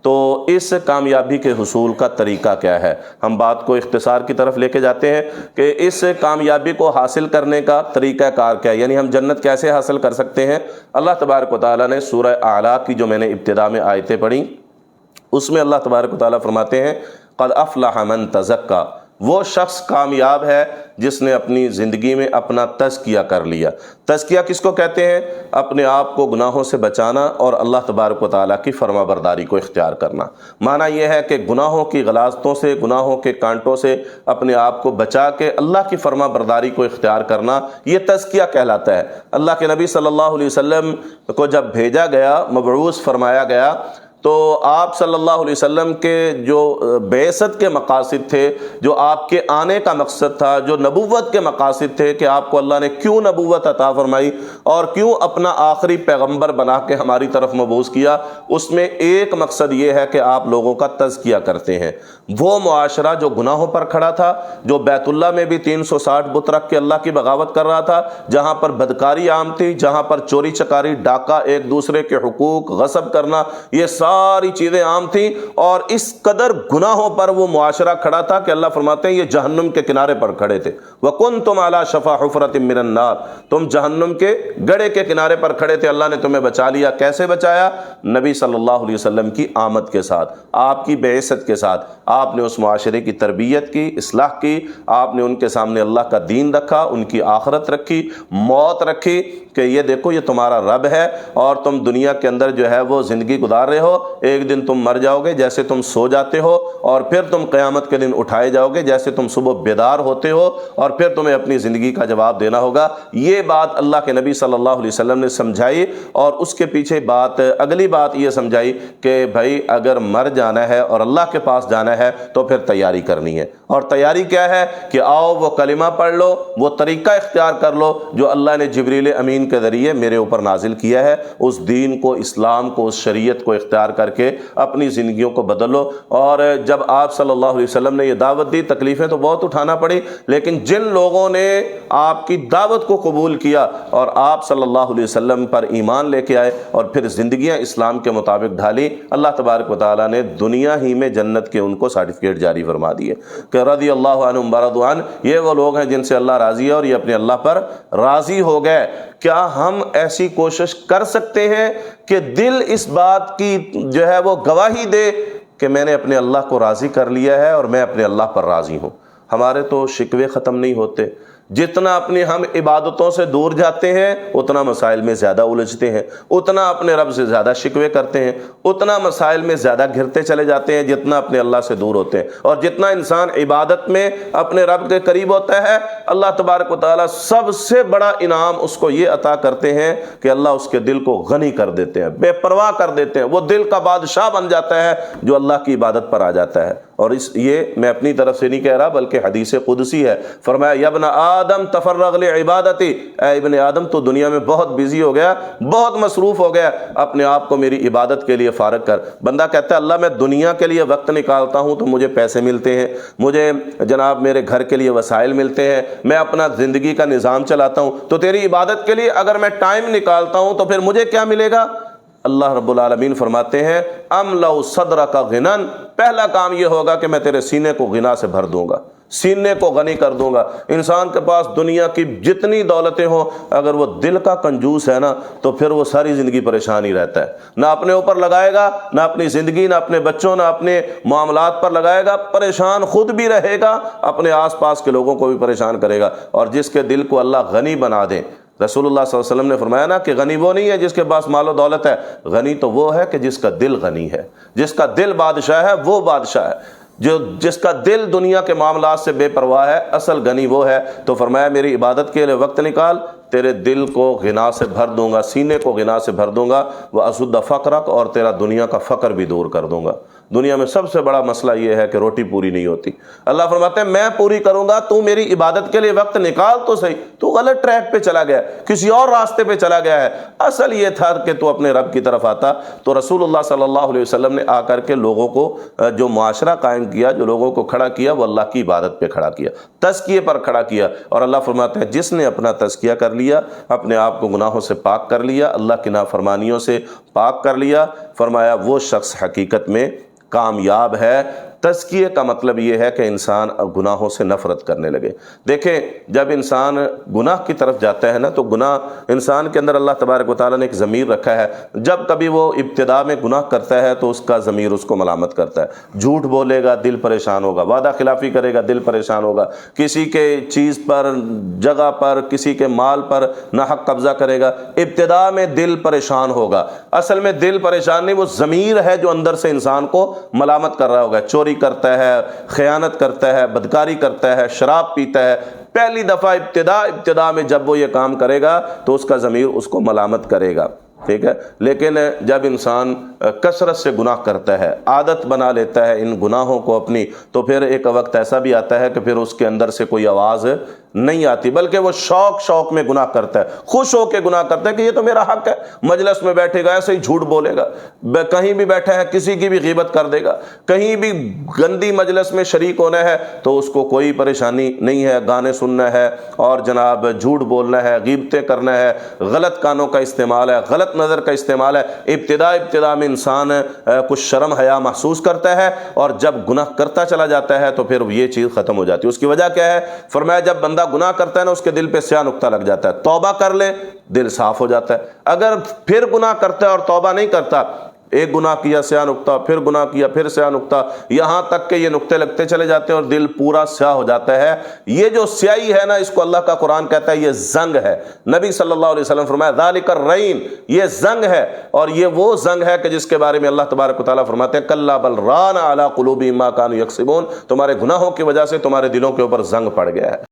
تو اس کامیابی کے حصول کا طریقہ کیا ہے؟ ہم بات کو اختصار کی طرف لے کے جاتے ہیں کہ اس کامیابی کو حاصل کرنے کا طریقہ کار کیا ہے، یعنی ہم جنت کیسے حاصل کر سکتے ہیں۔ اللہ تبارک و تعالیٰ نے سورہ اعلیٰ کی جو میں نے ابتدا میں آیتیں پڑھی، اس میں اللہ تبارک و تعالیٰ فرماتے ہیں قد افلح من تزکا، وہ شخص کامیاب ہے جس نے اپنی زندگی میں اپنا تزکیہ کر لیا۔ تزکیہ کس کو کہتے ہیں؟ اپنے آپ کو گناہوں سے بچانا اور اللہ تبارک و تعالیٰ کی فرما برداری کو اختیار کرنا۔ معنی یہ ہے کہ گناہوں کی غلاظتوں سے، گناہوں کے کانٹوں سے اپنے آپ کو بچا کے اللہ کی فرما برداری کو اختیار کرنا، یہ تزکیہ کہلاتا ہے۔ اللہ کے نبی صلی اللہ علیہ وسلم کو جب بھیجا گیا، مبعوث فرمایا گیا، تو آپ صلی اللہ علیہ وسلم کے جو بعثت کے مقاصد تھے، جو آپ کے آنے کا مقصد تھا، جو نبوت کے مقاصد تھے کہ آپ کو اللہ نے کیوں نبوت عطا فرمائی اور کیوں اپنا آخری پیغمبر بنا کے ہماری طرف مبعوث کیا، اس میں ایک مقصد یہ ہے کہ آپ لوگوں کا تزکیہ کرتے ہیں۔ وہ معاشرہ جو گناہوں پر کھڑا تھا، جو بیت اللہ میں بھی 360 بت رکھ کے اللہ کی بغاوت کر رہا تھا، جہاں پر بدکاری عام تھی، جہاں پر چوری چکاری، ڈاکہ، ایک دوسرے کے حقوق غصب کرنا، یہ ساری چیزیں عام تھیں، اور اس قدر گناہوں پر وہ معاشرہ کھڑا تھا کہ اللہ فرماتے ہیں یہ جہنم کے کنارے پر کھڑے تھے۔ وَكُنْتُمْ عَلَى شَفَا حُفْرَةٍ مِّنَ النَّارِ، تم جہنم کے گڑھے کے کنارے پر کھڑے تھے، اللہ نے تمہیں بچا لیا۔ کیسے بچایا؟ نبی صلی اللہ علیہ وسلم کی آمد کے ساتھ، آپ کی بعثت کے ساتھ، آپ نے اس معاشرے کی تربیت کی، اصلاح کی، آپ نے ان کے سامنے اللہ کا دین رکھا، ان کی آخرت رکھی، موت رکھی کہ یہ دیکھو یہ تمہارا رب ہے، اور تم دنیا کے اندر جو ہے وہ زندگی گزار رہے ہو، ایک دن تم مر جاؤ گے جیسے تم سو جاتے ہو، اور پھر تم قیامت کے دن اٹھائے جاؤ گے جیسے تم صبح بیدار ہوتے ہو، اور پھر تمہیں اپنی زندگی کا جواب دینا ہوگا۔ یہ بات اللہ کے نبی صلی اللہ علیہ وسلم نے سمجھائی، اور اس کے پیچھے اگلی بات یہ سمجھائی کہ بھائی اگر مر جانا ہے اور اللہ کے پاس جانا ہے تو پھر تیاری کرنی ہے، اور تیاری کیا ہے کہ آؤ وہ کلمہ پڑھ لو، وہ طریقہ اختیار کر لو جو اللہ نے جبریل امین کے ذریعے میرے اوپر نازل کیا ہے، اس دین کو، اسلام کو، اس شریعت کو اختیار کر کے اپنی زندگیوں کو بدلو۔ اور جب آپ صلی اللہ علیہ وسلم نے یہ دعوت دی، تکلیفیں تو بہت اٹھانا پڑی، لیکن جن لوگوں نے آپ کی دعوت کو قبول کیا اور آپ صلی اللہ علیہ وسلم پر ایمان لے کے آئے اور پھر زندگیاں اسلام کے مطابق ڈھالی، اللہ تبارک و تعالیٰ نے دنیا ہی میں جنت کے ان کو سرٹیفکیٹ جاری فرما دیے کہ رضی اللہ عنہم ورضوا عنہ، یہ وہ لوگ ہیں جن سے اللہ راضی ہے اور یہ اپنے اللہ پر راضی ہو گئے۔ کیا ہم ایسی کوشش کر سکتے ہیں کہ دل اس بات کی جو ہے وہ گواہی دے کہ میں نے اپنے اللہ کو راضی کر لیا ہے اور میں اپنے اللہ پر راضی ہوں؟ ہمارے تو شکوے ختم نہیں ہوتے، جتنا اپنی ہم عبادتوں سے دور جاتے ہیں اتنا مسائل میں زیادہ الجھتے ہیں، اتنا اپنے رب سے زیادہ شکوے کرتے ہیں، اتنا مسائل میں زیادہ گھرتے چلے جاتے ہیں جتنا اپنے اللہ سے دور ہوتے ہیں۔ اور جتنا انسان عبادت میں اپنے رب کے قریب ہوتا ہے، اللہ تبارک و تعالیٰ سب سے بڑا انعام اس کو یہ عطا کرتے ہیں کہ اللہ اس کے دل کو غنی کر دیتے ہیں، بے پرواہ کر دیتے ہیں، وہ دل کا بادشاہ بن جاتا ہے جو اللہ کی عبادت پر آ جاتا ہے۔ اور یہ میں اپنی طرف سے نہیں کہہ رہا بلکہ حدیث قدسی ہے، فرمایا یا ابن آدم تفرغ لعبادتی، اے ابن آدم تو دنیا میں بہت بیزی ہو گیا، بہت مصروف ہو گیا، اپنے آپ کو میری عبادت کے لیے فارغ کر۔ بندہ کہتا ہے اللہ میں دنیا کے لیے وقت نکالتا ہوں تو مجھے پیسے ملتے ہیں، مجھے جناب میرے گھر کے لیے وسائل ملتے ہیں، میں اپنا زندگی کا نظام چلاتا ہوں، تو تیری عبادت کے لیے اگر میں ٹائم نکالتا ہوں تو پھر مجھے کیا ملے گا؟ اللہ رب العالمین فرماتے ہیں املأ صدرک غنا، پہلا کام یہ ہوگا کہ میں تیرے سینے کو غنا سے بھر دوں گا، سینے کو غنی کر دوں گا۔ انسان کے پاس دنیا کی جتنی دولتیں ہوں، اگر وہ دل کا کنجوس ہے نا تو پھر وہ ساری زندگی پریشان ہی رہتا ہے، نہ اپنے اوپر لگائے گا، نہ اپنی زندگی، نہ اپنے بچوں، نہ اپنے معاملات پر لگائے گا، پریشان خود بھی رہے گا، اپنے آس پاس کے لوگوں کو بھی پریشان کرے گا۔ اور جس کے دل کو اللہ غنی بنا دے، رسول اللہ صلی اللہ علیہ وسلم نے فرمایا نا کہ غنی وہ نہیں ہے جس کے پاس مال و دولت ہے، غنی تو وہ ہے کہ جس کا دل غنی ہے، جس کا دل بادشاہ ہے، وہ بادشاہ ہے۔ جس کا دل دنیا کے معاملات سے بے پرواہ ہے، اصل غنی وہ ہے۔ تو فرمایا میری عبادت کے لیے وقت نکال، تیرے دل کو غنا سے بھر دوں گا، سینے کو غنا سے بھر دوں گا، وَأَسُدَّ فَقْرَكَ، اور تیرا دنیا کا فقر بھی دور کر دوں گا۔ دنیا میں سب سے بڑا مسئلہ یہ ہے کہ روٹی پوری نہیں ہوتی، اللہ فرماتے ہیں میں پوری کروں گا، تو میری عبادت کے لیے وقت نکال تو صحیح۔ تو غلط ٹریک پہ چلا گیا، کسی اور راستے پہ چلا گیا ہے، اصل یہ تھا کہ تو اپنے رب کی طرف آتا۔ تو رسول اللہ صلی اللہ علیہ وسلم نے آ کر کے لوگوں کو جو معاشرہ قائم کیا، جو لوگوں کو کھڑا کیا، وہ اللہ کی عبادت پہ کھڑا کیا، تزکیے پر کھڑا کیا۔ اور اللہ فرماتے ہیں جس نے اپنا تزکیہ کر لیا، اپنے آپ کو گناہوں سے پاک کر لیا، اللہ کی نافرمانیوں سے پاک کر لیا، فرمایا وہ شخص حقیقت میں کامیاب ہے۔ تزکیے کا مطلب یہ ہے کہ انسان گناہوں سے نفرت کرنے لگے۔ دیکھیں جب انسان گناہ کی طرف جاتا ہے نا، تو گناہ انسان کے اندر اللہ تبارک و تعالیٰ نے ایک ضمیر رکھا ہے، جب کبھی وہ ابتدا میں گناہ کرتا ہے تو اس کا ضمیر اس کو ملامت کرتا ہے، جھوٹ بولے گا دل پریشان ہوگا، وعدہ خلافی کرے گا دل پریشان ہوگا، کسی کے چیز پر، جگہ پر، کسی کے مال پر ناحق قبضہ کرے گا، ابتدا میں دل پریشان ہوگا۔ اصل میں دل پریشان نہیں، وہ ضمیر ہے جو اندر سے انسان کو ملامت کر رہا ہوگا، چوری کرتا ہے، خیانت کرتا ہے، بدکاری کرتا ہے، شراب پیتا ہے، پہلی دفعہ ابتدا میں جب وہ یہ کام کرے گا تو اس کا ضمیر اس کو ملامت کرے گا، ٹھیک ہے۔ لیکن جب انسان کثرت سے گناہ کرتا ہے، عادت بنا لیتا ہے ان گناہوں کو اپنی، تو پھر ایک وقت ایسا بھی آتا ہے کہ پھر اس کے اندر سے کوئی آواز نہیں آتی، بلکہ وہ شوق میں گناہ کرتا ہے، خوش ہو کے گناہ کرتا ہے کہ یہ تو میرا حق ہے۔ مجلس میں بیٹھے گا ایسے ہی جھوٹ بولے گا، کہیں بھی بیٹھا ہے کسی کی بھی غیبت کر دے گا، کہیں بھی گندی مجلس میں شریک ہونا ہے تو اس کو کوئی پریشانی نہیں ہے، گانے سننا ہے اور جناب جھوٹ بولنا ہے، غیبتیں کرنا ہے، غلط کانوں کا استعمال ہے، غلط نظر کا استعمال ہے۔ ابتدا میں انسان کچھ شرم حیا محسوس کرتا ہے، اور جب گناہ کرتا چلا جاتا ہے تو پھر یہ چیز ختم ہو جاتی ہے۔ اس کی وجہ کیا ہے؟ فرمایا جب بندہ گناہ کرتا ہے نا، اس کے دل پہ سیاہ نقطہ لگ جاتا ہے، توبہ کر لے دل صاف ہو جاتا ہے۔ اگر پھر گناہ کرتا ہے اور توبہ نہیں کرتا، ایک گناہ کیا سیاہ نقطہ، پھر گناہ کیا پھر سیاہ نقطہ، یہاں تک کہ یہ نقطے لگتے چلے جاتے ہیں اور دل پورا سیاہ ہو جاتا ہے۔ یہ جو سیاہی ہے نا، اس کو اللہ کا قرآن کہتا ہے یہ زنگ ہے۔ نبی صلی اللہ علیہ وسلم فرمایا ذالک الرین، یہ زنگ ہے، اور یہ وہ زنگ ہے کہ جس کے بارے میں اللہ تبارک و تعالیٰ فرماتے ہیں کلا بل ران علی قلوبہم ما کانوا یکسبون، تمہارے گناہوں کی وجہ سے تمہارے دلوں کے اوپر زنگ پڑ گیا ہے۔